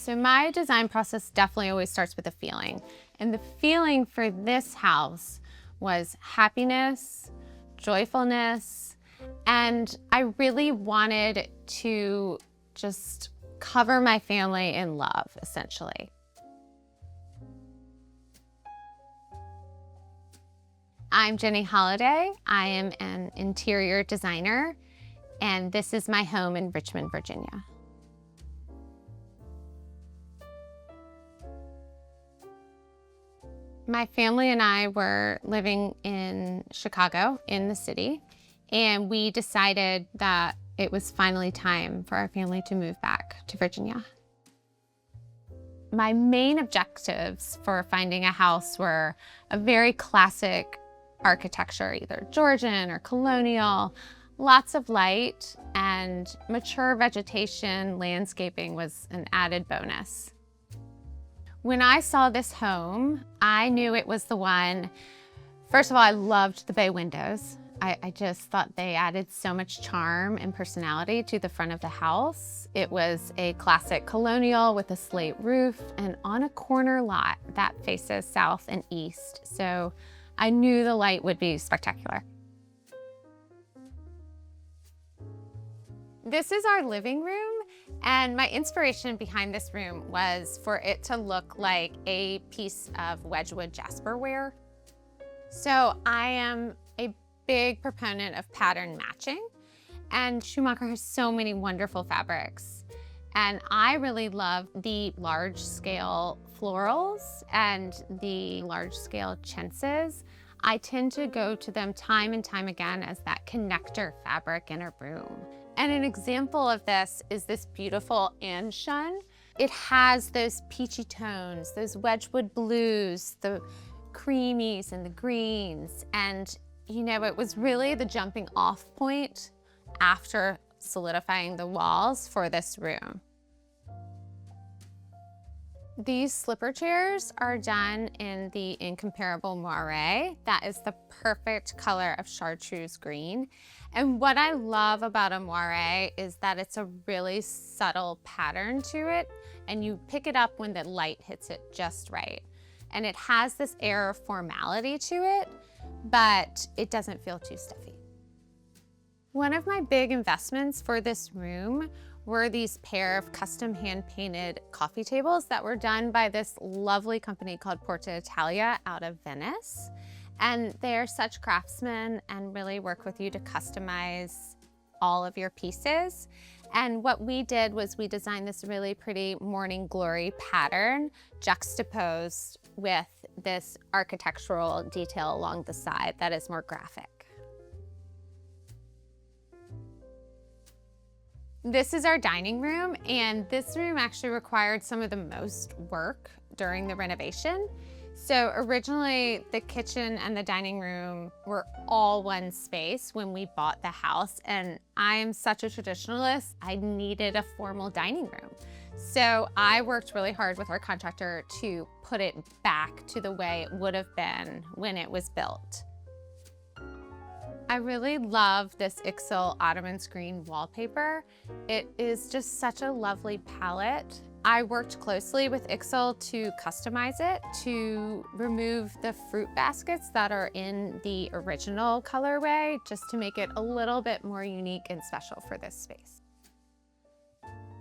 So my design process definitely always starts with a feeling. And the feeling for this house was happiness, joyfulness, and I really wanted to just cover my family in love, essentially. I'm Jenny Holladay. I am an interior designer, and this is my home in Richmond, Virginia. My family and I were living in Chicago, in the city, and we decided that it was finally time for our family to move back to Virginia. My main objectives for finding a house were a very classic architecture, either Georgian or colonial, lots of light, and mature vegetation. Landscaping was an added bonus. When I saw this home, I knew it was the one. First of all, I loved the bay windows. I just thought they added so much charm and personality to the front of the house. It was a classic colonial with a slate roof and on a corner lot that faces south and east. So I knew the light would be spectacular. This is our living room, and my inspiration behind this room was for it to look like a piece of Wedgwood jasperware. So I am a big proponent of pattern matching, and Schumacher has so many wonderful fabrics. And I really love the large scale florals and the large scale chintzes. I tend to go to them time and time again as that connector fabric in a room. And an example of this is this beautiful Anshun. It has those peachy tones, those Wedgwood blues, the creamies and the greens. And you know, it was really the jumping off point after solidifying the walls for this room. These slipper chairs are done in the incomparable moire. That is the perfect color of chartreuse green. And what I love about a moire is that it's a really subtle pattern to it, and you pick it up when the light hits it just right. And it has this air of formality to it, but it doesn't feel too stuffy. One of my big investments for this room were these pair of custom hand-painted coffee tables that were done by this lovely company called Porta Italia out of Venice. And they're such craftsmen and really work with you to customize all of your pieces. And what we did was we designed this really pretty morning glory pattern juxtaposed with this architectural detail along the side that is more graphic. This is our dining room, and this room actually required some of the most work during the renovation. So originally, the kitchen and the dining room were all one space when we bought the house, and I am such a traditionalist, I needed a formal dining room. So I worked really hard with our contractor to put it back to the way it would have been when it was built. I really love this Ixal ottoman screen wallpaper. It is just such a lovely palette. I worked closely with Ixal to customize it, to remove the fruit baskets that are in the original colorway, just to make it a little bit more unique and special for this space.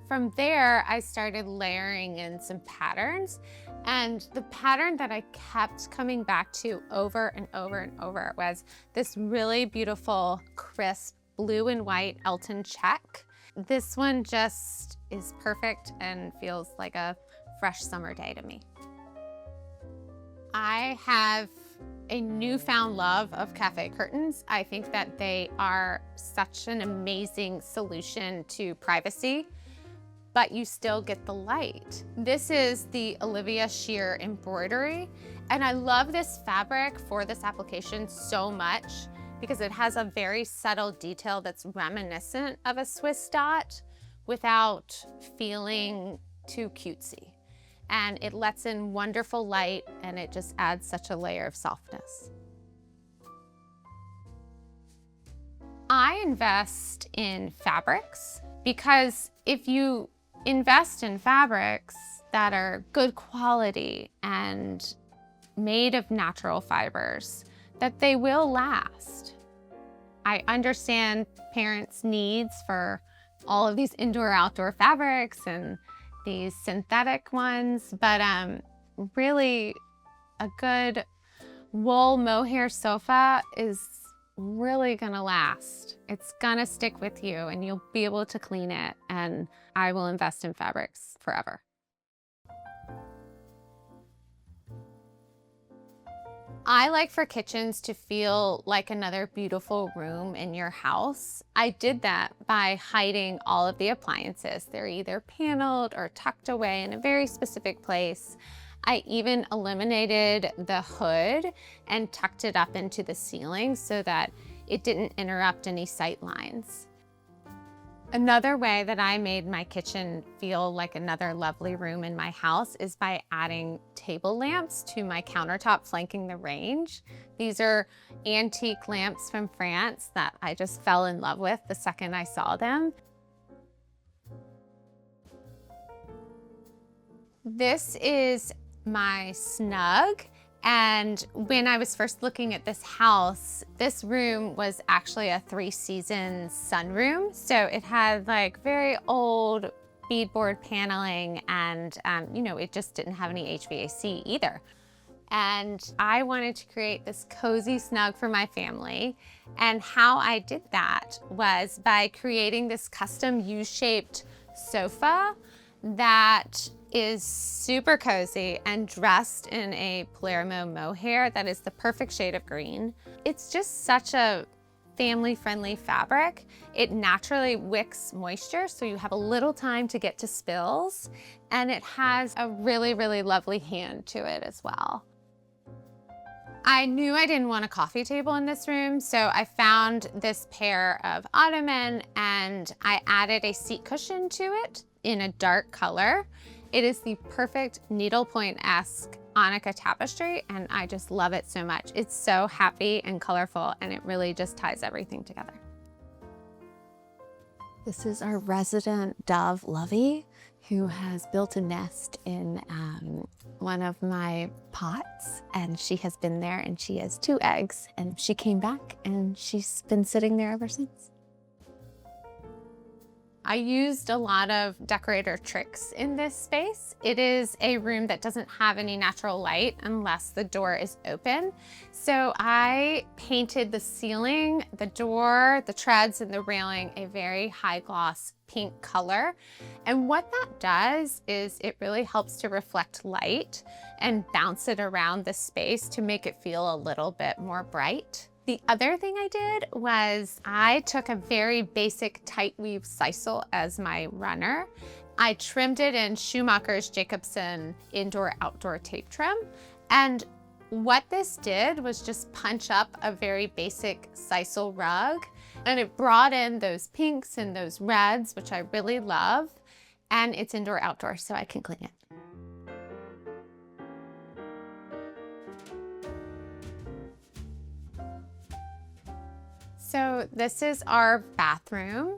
From there, I started layering in some patterns, and the pattern that I kept coming back to over and over and over was this really beautiful, crisp blue and white Elton check. This one just is perfect and feels like a fresh summer day to me. I have a newfound love of cafe curtains. I think that they are such an amazing solution to privacy, but you still get the light. This is the Olivia sheer embroidery, and I love this fabric for this application so much because it has a very subtle detail that's reminiscent of a Swiss dot without feeling too cutesy. And it lets in wonderful light, and it just adds such a layer of softness. I invest in fabrics because if you invest in fabrics, that are good quality and made of natural fibers, that they will last. I understand parents' needs for all of these indoor-outdoor fabrics and these synthetic ones, but really a good wool mohair sofa is really gonna last. It's gonna stick with you and you'll be able to clean it, and I will invest in fabrics forever. I like for kitchens to feel like another beautiful room in your house. I did that by hiding all of the appliances. They're either paneled or tucked away in a very specific place. I even eliminated the hood and tucked it up into the ceiling so that it didn't interrupt any sight lines. Another way that I made my kitchen feel like another lovely room in my house is by adding table lamps to my countertop flanking the range. These are antique lamps from France that I just fell in love with the second I saw them. This is my snug. And when I was first looking at this house, this room was actually a 3-season sunroom. So it had like very old beadboard paneling and, you know, it just didn't have any HVAC either. And I wanted to create this cozy snug for my family. And how I did that was by creating this custom U-shaped sofa that is super cozy and dressed in a Palermo mohair that is the perfect shade of green. It's just such a family-friendly fabric. It naturally wicks moisture, so you have a little time to get to spills, and it has a really, really lovely hand to it as well. I knew I didn't want a coffee table in this room, so I found this pair of ottoman and I added a seat cushion to it in a dark color. It is the perfect needlepoint-esque Annika tapestry, and I just love it so much. It's so happy and colorful, and it really just ties everything together. This is our resident dove, Lovey, who has built a nest in one of my pots, and she has been there, and she has 2 eggs, and she came back, and she's been sitting there ever since. I used a lot of decorator tricks in this space. It is a room that doesn't have any natural light unless the door is open. So I painted the ceiling, the door, the treads, and the railing a very high gloss pink color. And what that does is it really helps to reflect light and bounce it around the space to make it feel a little bit more bright. The other thing I did was I took a very basic tight weave sisal as my runner. I trimmed it in Schumacher's Jacobson indoor-outdoor tape trim. And what this did was just punch up a very basic sisal rug. And it brought in those pinks and those reds, which I really love. And it's indoor-outdoor, so I can clean it. So this is our bathroom,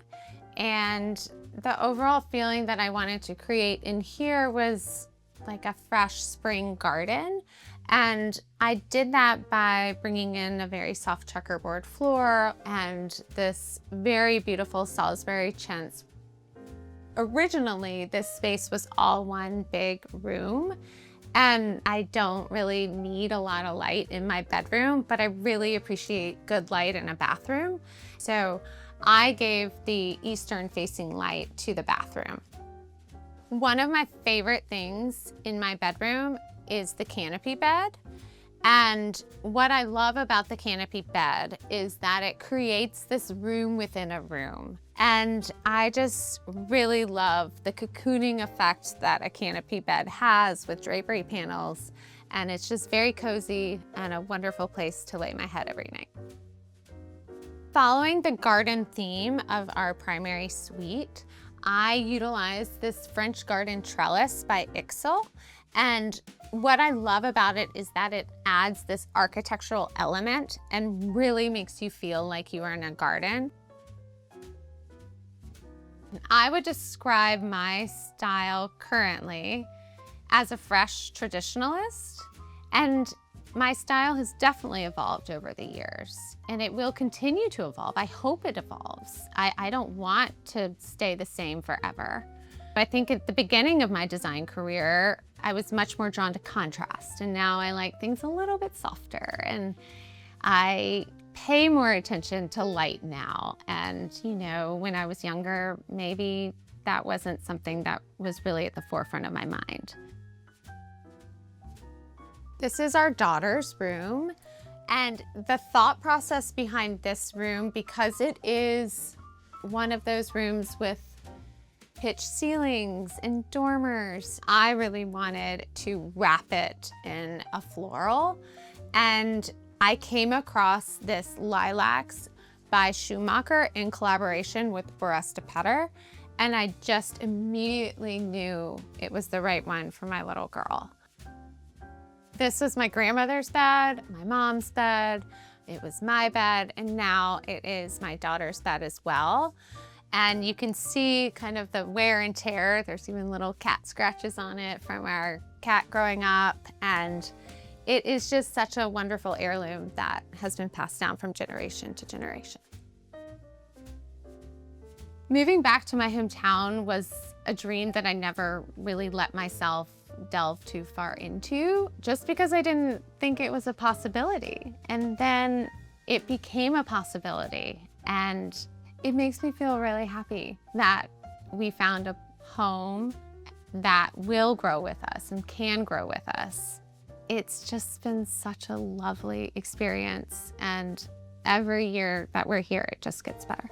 and the overall feeling that I wanted to create in here was like a fresh spring garden. And I did that by bringing in a very soft checkerboard floor and this very beautiful Salisbury chintz. Originally, this space was all one big room, and I don't really need a lot of light in my bedroom, but I really appreciate good light in a bathroom. So I gave the eastern facing light to the bathroom. One of my favorite things in my bedroom is the canopy bed. And what I love about the canopy bed is that it creates this room within a room. And I just really love the cocooning effect that a canopy bed has with drapery panels. And it's just very cozy and a wonderful place to lay my head every night. Following the garden theme of our primary suite, I utilized this French garden trellis by Ixel. And what I love about it is that it adds this architectural element and really makes you feel like you are in a garden. I would describe my style currently as a fresh traditionalist, and my style has definitely evolved over the years, and it will continue to evolve. I hope it evolves. I don't want to stay the same forever. I think at the beginning of my design career, I was much more drawn to contrast, and now I like things a little bit softer, and I pay more attention to light now. And you know, when I was younger, maybe that wasn't something that was really at the forefront of my mind. This is our daughter's room, and the thought process behind this room, because it is one of those rooms with pitched ceilings and dormers, I really wanted to wrap it in a floral, and I came across this lilacs by Schumacher in collaboration with Boris de Petter, and I just immediately knew it was the right one for my little girl. This was my grandmother's bed, my mom's bed, it was my bed, and now it is my daughter's bed as well. And you can see kind of the wear and tear. There's even little cat scratches on it from our cat growing up. And it is just such a wonderful heirloom that has been passed down from generation to generation. Moving back to my hometown was a dream that I never really let myself delve too far into, just because I didn't think it was a possibility. And then it became a possibility, and it makes me feel really happy that we found a home that will grow with us and can grow with us. It's just been such a lovely experience, and every year that we're here, it just gets better.